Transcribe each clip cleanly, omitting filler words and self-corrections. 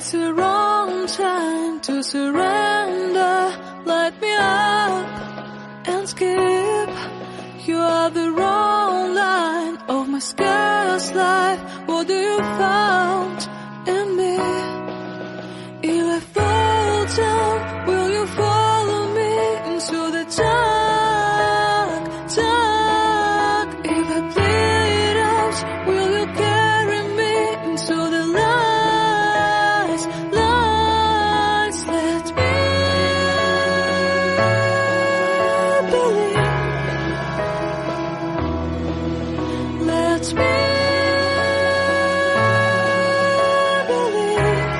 It's the wrong time to surrender. Light me up and skip. You are the wrong line of my scarce life. What do you found in me? If I fall down, will you follow me into the dark, dark? If I bleed out, will you carry me into the lights, lights? Let me believe. Let me believe.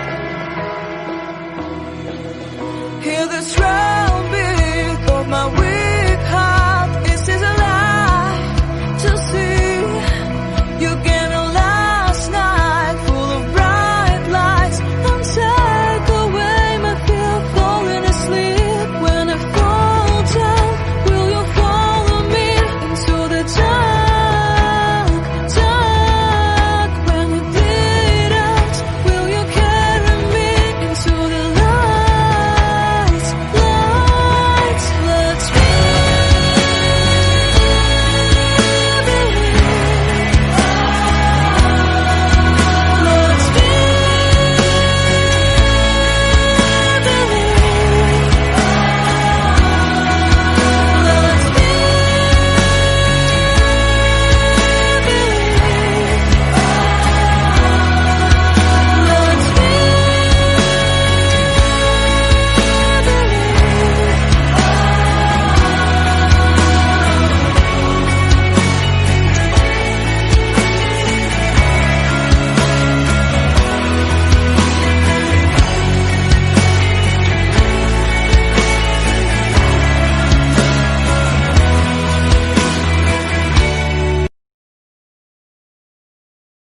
Hear the strong beat of my weak heart. Is this a lie to see? You came in last night, full of bright lights, and take away my fear of falling asleep. When I fall down, will you follow me into the dark, dark? When you bleed out, will you carry me into the lights, lights? Let me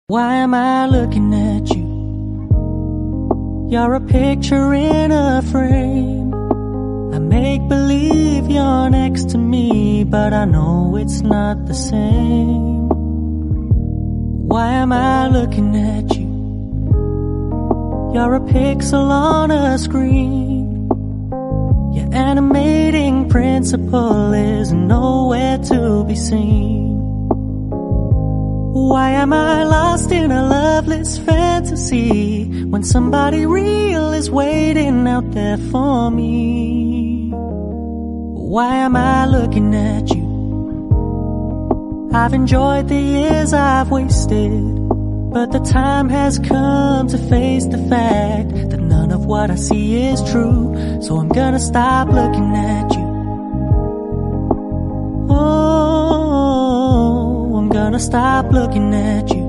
Why am I looking at you? You're a picture in a frame. I make believe you're next to me, but I know it's not the same. Why am I looking at you? You're a pixel on a screen. Your animating principle is nowhere to be seen. Why am I lost in a loveless fantasy when somebody real is waiting out there for me? Why am I looking at you? I've enjoyed the years I've wasted, but the time has come to face the fact that none of what I see is true. So I'm gonna stop looking at you. Oh, I'm gonna stop looking at you.